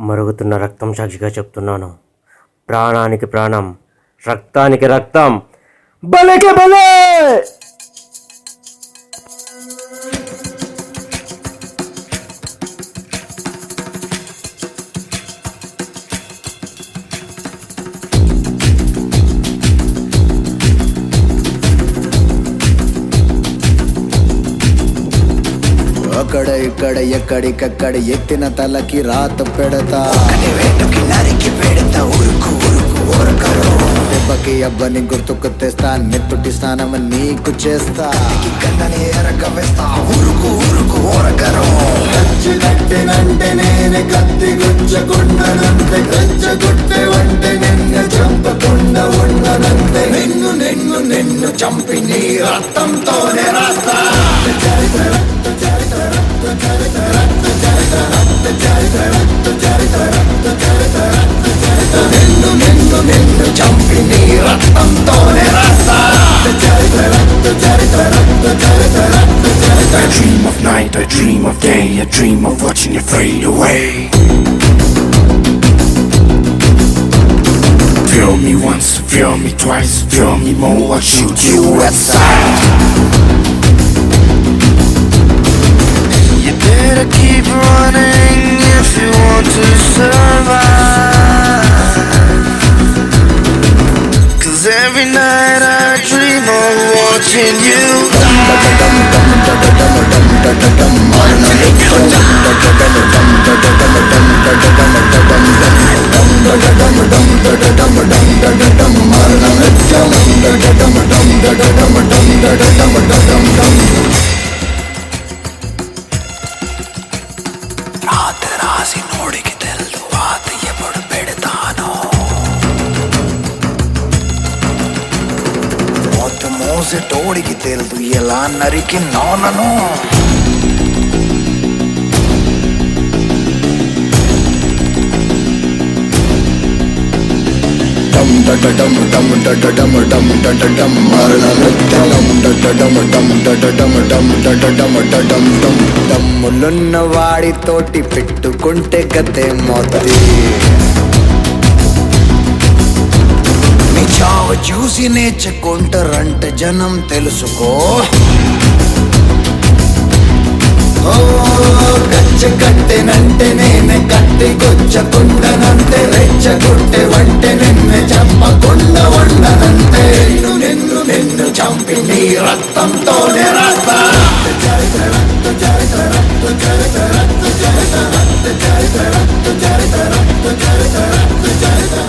మరుగుతున్న రక్తం సాక్షిగా చెప్తున్నాను, ప్రాణానికి ప్రాణం, రక్తానికి రక్తం, బలేకే బలే. అక్కడ ఇక్కడ ఎక్కడికక్కడ ఎత్తిన తలకి రాత పెడతా, దెబ్బకి అబ్బని గుర్తుకు తెస్తా, నెత్తుటి స్నానం నీకు చేస్తా, కట్టినంటే నేనే కత్తి గుచ్చకుండనంతే, గచ్చగుట్టే వంటే నిన్ను చంపకుండా ఉండనంతే, నిన్ను నిన్ను నిన్ను చంపి నీ రక్తంతోనే రాస్తా. నిన్ను నిన్ను నిన్ను చంపి నీ రక్తంతోనే రాస్తా. I dream of night, I dream of day, I dream of watching you fade away. Feel me once, feel me twice, feel me more, I'll shoot you at sight. You better keep running if you want to survive, 'cause every night I dream of watching you రాత రాసి నోడికి తెలుసు వాత ఎప్పుడు పెడతాను, మోత మోసే తోడికి తెలుసు ఎలా నరికి నోనను. దమ్ములున్న వాడితోటి పెట్టుకుంటే గతే మోతది, నీ చావు చూసి నేర్చుకుంటారంటే జనం తెలుసుకో. కట్టెనంటే నేనే కత్తి గుచ్చకుండనంతే, రెచ్చగొట్టే వంటే నిన్ను చంపకుండా ఉండనంతే, నిన్ను నిన్ను నిన్ను చంపి నీ రక్తంతోనే రాస్తా.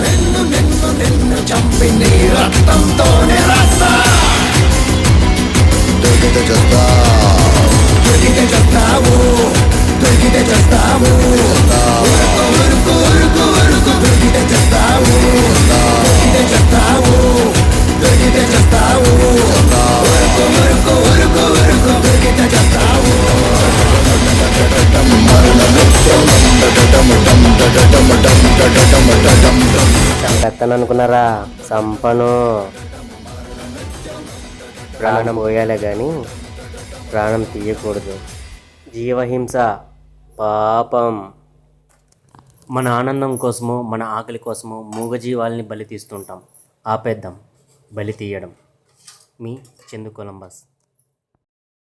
నిన్ను నిన్ను నిన్ను చంపి నీ రక్తంతోనే రాస్తా. దొరికితే చేస్తావు, దొరికితే చేస్తావు, ఉరుకు ఉరుకు ఉరుకు దొరికితే చేస్తావు, దొరికితే చేస్తావు, దొరికితే చేస్తావు, ఉరుకు ఉరుకు ఉరుకు ఉరుకు దొరికితే చేస్తావు. చంపేస్తాననుకున్నారా? సంపను. ప్రాణం పోయాలే కానీ ప్రాణం తీయకూడదు. జీవహింస పాపం. మన ఆనందం కోసమో మన ఆకలి కోసమో మూగజీవాల్ని బలి తీస్తుంటాం. ఆపేద్దాం బలి తీయడం. మీ చందు కొలంబస్.